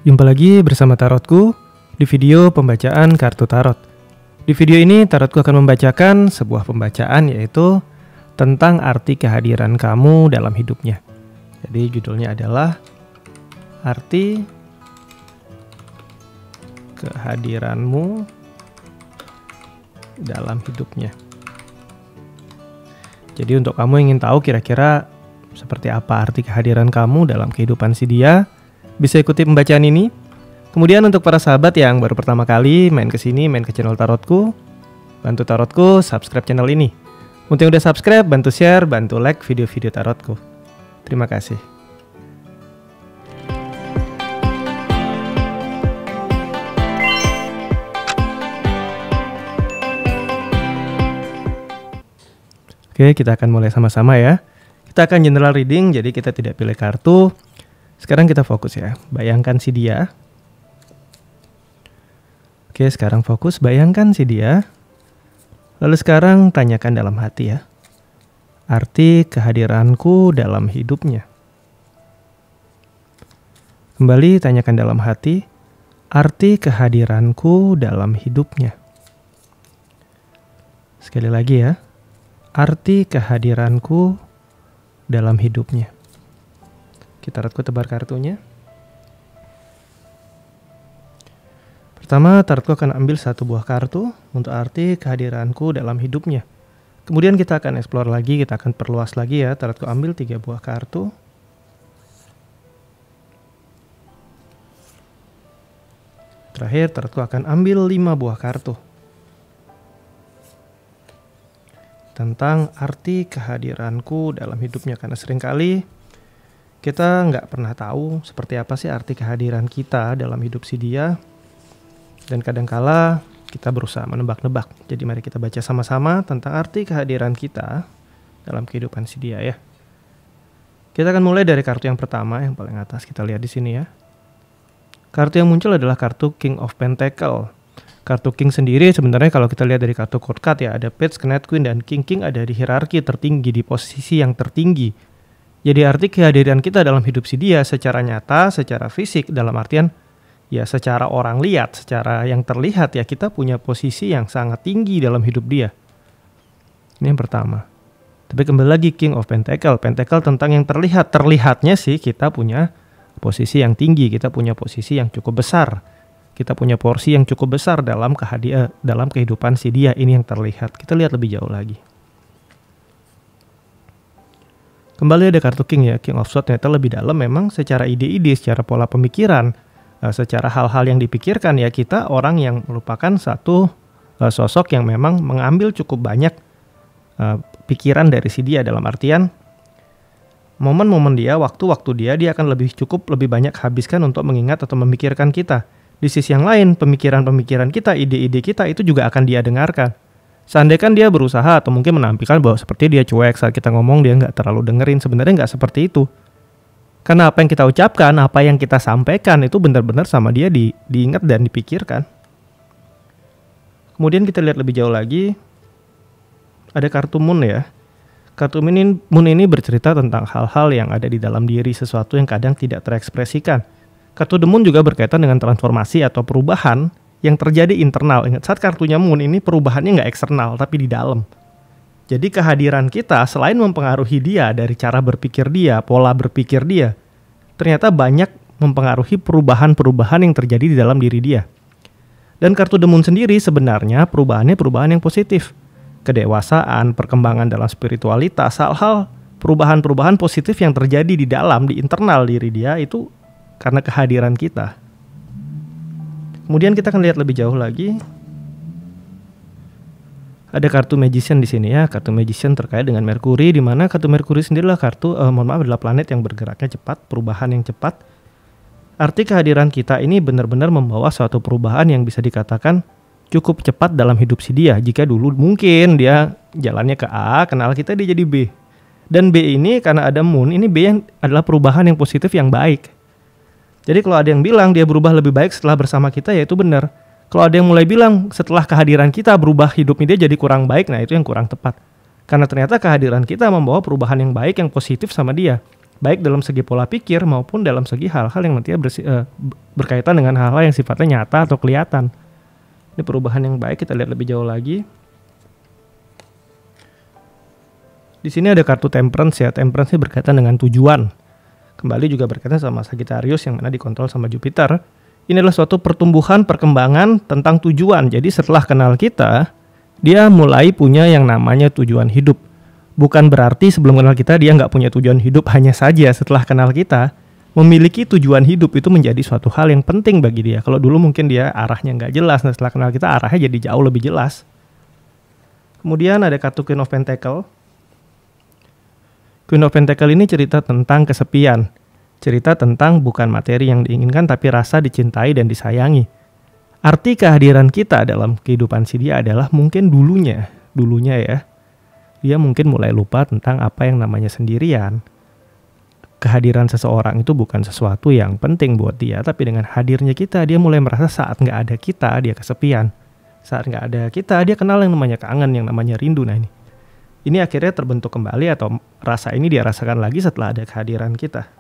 Jumpa lagi bersama Tarotku di video pembacaan kartu tarot. Di video ini Tarotku akan membacakan sebuah pembacaan, yaitu tentang arti kehadiran kamu dalam hidupnya. Jadi judulnya adalah arti kehadiranmu dalam hidupnya. Jadi untuk kamu yang ingin tahu kira-kira seperti apa arti kehadiran kamu dalam kehidupan si dia, bisa ikuti pembacaan ini. Kemudian untuk para sahabat yang baru pertama kali main ke sini, main ke channel Tarotku, bantu Tarotku subscribe channel ini. Untuk yang udah subscribe, bantu share, bantu like video-video Tarotku. Terima kasih. Oke, kita akan mulai sama-sama ya. Kita akan general reading, jadi kita tidak pilih kartu. Sekarang kita fokus ya, bayangkan si dia. Oke, sekarang fokus, bayangkan si dia. Lalu sekarang tanyakan dalam hati ya, arti kehadiranku dalam hidupnya. Kembali tanyakan dalam hati, arti kehadiranku dalam hidupnya. Sekali lagi ya, arti kehadiranku dalam hidupnya. Kita Tarotku tebar kartunya. Pertama, Tarotku akan ambil satu buah kartu untuk arti kehadiranku dalam hidupnya. Kemudian kita akan explore lagi, kita akan perluas lagi ya. Tarotku ambil 3 buah kartu. Terakhir, Tarotku akan ambil 5 buah kartu tentang arti kehadiranku dalam hidupnya. Karena seringkali kita nggak pernah tahu seperti apa sih arti kehadiran kita dalam hidup si dia. Dan kadangkala kita berusaha menebak-nebak. Jadi mari kita baca sama-sama tentang arti kehadiran kita dalam kehidupan si dia ya. Kita akan mulai dari kartu yang pertama, yang paling atas. Kita lihat di sini ya. Kartu yang muncul adalah kartu King of Pentacle. Kartu King sendiri sebenarnya kalau kita lihat dari kartu court card ya, ada Page, Knight, Queen, dan King. King ada di hierarki tertinggi, di posisi yang tertinggi. Jadi arti kehadiran kita dalam hidup si dia secara nyata, secara fisik, dalam artian ya secara orang lihat, secara yang terlihat ya, kita punya posisi yang sangat tinggi dalam hidup dia. Ini yang pertama. Tapi kembali lagi King of Pentacle. Pentacle tentang yang terlihat. Terlihatnya sih kita punya posisi yang tinggi, kita punya posisi yang cukup besar. Kita punya porsi yang cukup besar dalam kehidupan si dia. Ini yang terlihat. Kita lihat lebih jauh lagi. Kembali ada kartu King ya, King of Swords. Ternyata lebih dalam memang secara ide-ide, secara pola pemikiran, secara hal-hal yang dipikirkan ya, kita orang yang merupakan satu sosok yang memang mengambil cukup banyak pikiran dari si dia. Dalam artian momen-momen dia, waktu-waktu dia akan lebih banyak habiskan untuk mengingat atau memikirkan kita. Di sisi yang lain, pemikiran-pemikiran kita, ide-ide kita itu juga akan dia dengarkan. Seandainya dia berusaha atau mungkin menampilkan bahwa seperti dia cuek saat kita ngomong, dia nggak terlalu dengerin. Sebenarnya nggak seperti itu. Karena apa yang kita ucapkan, apa yang kita sampaikan itu benar-benar sama dia diingat dan dipikirkan. Kemudian kita lihat lebih jauh lagi. Ada kartu Moon ya. Kartu Moon ini bercerita tentang hal-hal yang ada di dalam diri, sesuatu yang kadang tidak terekspresikan. Kartu The Moon juga berkaitan dengan transformasi atau perubahan yang terjadi internal. Ingat, saat kartunya Moon ini perubahannya nggak eksternal tapi di dalam. Jadi kehadiran kita selain mempengaruhi dia dari cara berpikir dia, pola berpikir dia, ternyata banyak mempengaruhi perubahan-perubahan yang terjadi di dalam diri dia. Dan kartu The Moon sendiri sebenarnya perubahannya perubahan yang positif. Kedewasaan, perkembangan dalam spiritualitas, hal-hal perubahan-perubahan positif yang terjadi di dalam, di internal diri dia itu karena kehadiran kita. Kemudian kita akan lihat lebih jauh lagi. Ada kartu Magician di sini ya. Kartu Magician terkait dengan Merkuri, di mana kartu Merkuri sendiri adalah adalah planet yang bergeraknya cepat, perubahan yang cepat. Arti kehadiran kita ini benar-benar membawa suatu perubahan yang bisa dikatakan cukup cepat dalam hidup si dia. Jika dulu mungkin dia jalannya ke A, kenal kita dia jadi B. Dan B ini karena ada Moon, ini B yang adalah perubahan yang positif yang baik. Jadi kalau ada yang bilang dia berubah lebih baik setelah bersama kita, ya itu benar. Kalau ada yang mulai bilang setelah kehadiran kita berubah hidupnya dia jadi kurang baik, nah itu yang kurang tepat. Karena ternyata kehadiran kita membawa perubahan yang baik, yang positif sama dia. baik dalam segi pola pikir maupun dalam segi hal-hal yang nantinya berkaitan dengan hal-hal yang sifatnya nyata atau kelihatan. Ini perubahan yang baik, kita lihat lebih jauh lagi. Di sini ada kartu Temperance ya. Temperance ini berkaitan dengan tujuan. Kembali juga berkaitan sama Sagittarius yang mana dikontrol sama Jupiter. Ini adalah suatu pertumbuhan, perkembangan tentang tujuan. Jadi setelah kenal kita, dia mulai punya yang namanya tujuan hidup. Bukan berarti sebelum kenal kita dia nggak punya tujuan hidup, hanya saja setelah kenal kita, memiliki tujuan hidup itu menjadi suatu hal yang penting bagi dia. Kalau dulu mungkin dia arahnya nggak jelas, nah setelah kenal kita arahnya jadi jauh lebih jelas. Kemudian ada kartu Queen of Pentacle. Queen of Pentacle ini cerita tentang kesepian. Cerita tentang bukan materi yang diinginkan tapi rasa dicintai dan disayangi. Arti kehadiran kita dalam kehidupan si dia adalah mungkin dulunya ya. Dia mungkin mulai lupa tentang apa yang namanya sendirian. Kehadiran seseorang itu bukan sesuatu yang penting buat dia, tapi dengan hadirnya kita, dia mulai merasa saat nggak ada kita, dia kesepian. Saat nggak ada kita, dia kenal yang namanya kangen, yang namanya rindu. Nah ini akhirnya terbentuk kembali atau rasa ini dia rasakan lagi setelah ada kehadiran kita.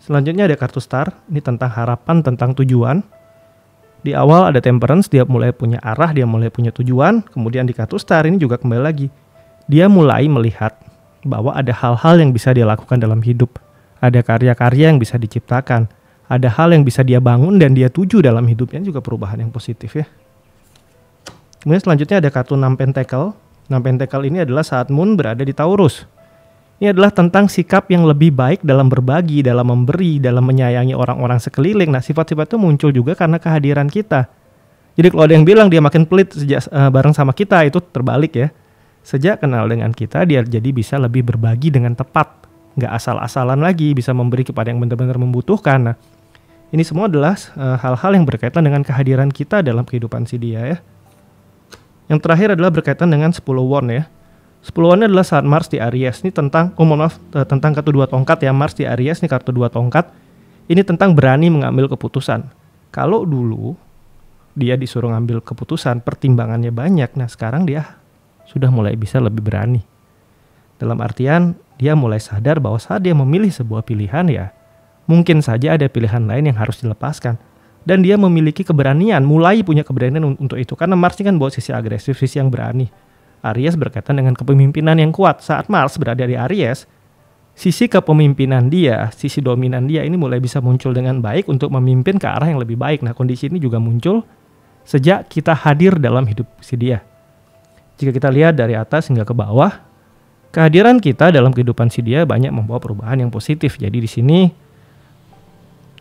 Selanjutnya ada kartu Star, ini tentang harapan, tentang tujuan. Di awal ada Temperance, dia mulai punya arah, dia mulai punya tujuan. Kemudian di kartu Star ini juga kembali lagi. Dia mulai melihat bahwa ada hal-hal yang bisa dia lakukan dalam hidup. Ada karya-karya yang bisa diciptakan. Ada hal yang bisa dia bangun dan dia tuju dalam hidupnya, juga perubahan yang positif ya. Kemudian selanjutnya ada kartu 6 Pentacle. 6 Pentacle ini adalah saat Moon berada di Taurus. Ini adalah tentang sikap yang lebih baik dalam berbagi, dalam memberi, dalam menyayangi orang-orang sekeliling. Nah, sifat-sifat itu muncul juga karena kehadiran kita. Jadi kalau ada yang bilang dia makin pelit sejak bareng sama kita, itu terbalik ya. Sejak kenal dengan kita, dia jadi bisa lebih berbagi dengan tepat. Nggak asal-asalan lagi, bisa memberi kepada yang benar-benar membutuhkan. Nah, ini semua adalah hal-hal yang berkaitan dengan kehadiran kita dalam kehidupan si dia ya. Yang terakhir adalah berkaitan dengan 10 won ya. 10 won adalah saat Mars di Aries. Ini tentang, tentang kartu 2 tongkat ya. Mars di Aries, ini kartu 2 tongkat. Ini tentang berani mengambil keputusan. Kalau dulu dia disuruh ngambil keputusan, pertimbangannya banyak. Nah sekarang dia sudah mulai bisa lebih berani. Dalam artian dia mulai sadar bahwa saat dia memilih sebuah pilihan ya, mungkin saja ada pilihan lain yang harus dilepaskan. Dan dia memiliki keberanian, mulai punya keberanian untuk itu. Karena Mars ini kan bawa sisi agresif, sisi yang berani. Aries berkaitan dengan kepemimpinan yang kuat. Saat Mars berada di Aries, sisi kepemimpinan dia, sisi dominan dia ini mulai bisa muncul dengan baik untuk memimpin ke arah yang lebih baik. Nah kondisi ini juga muncul sejak kita hadir dalam hidup si dia. Jika kita lihat dari atas hingga ke bawah, kehadiran kita dalam kehidupan si dia banyak membawa perubahan yang positif. Jadi di sini,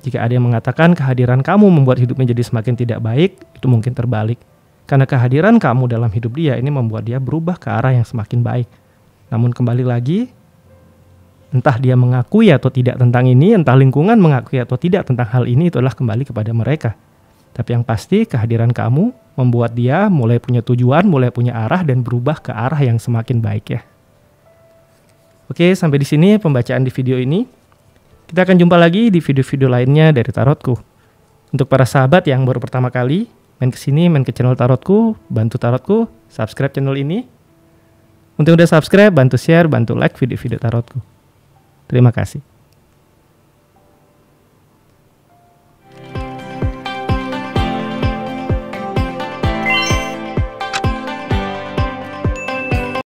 jika ada yang mengatakan kehadiran kamu membuat hidupnya jadi semakin tidak baik, itu mungkin terbalik. Karena kehadiran kamu dalam hidup dia ini membuat dia berubah ke arah yang semakin baik. Namun kembali lagi, entah dia mengakui atau tidak tentang ini, entah lingkungan mengakui atau tidak tentang hal ini, itu adalah kembali kepada mereka. Tapi yang pasti kehadiran kamu membuat dia mulai punya tujuan, mulai punya arah dan berubah ke arah yang semakin baik ya. Oke, sampai di sini pembacaan di video ini. Kita akan jumpa lagi di video-video lainnya dari Tarotku. Untuk para sahabat yang baru pertama kali main kesini, main ke channel Tarotku, bantu Tarotku, subscribe channel ini. Untuk yang udah subscribe, bantu share, bantu like video-video Tarotku. Terima kasih.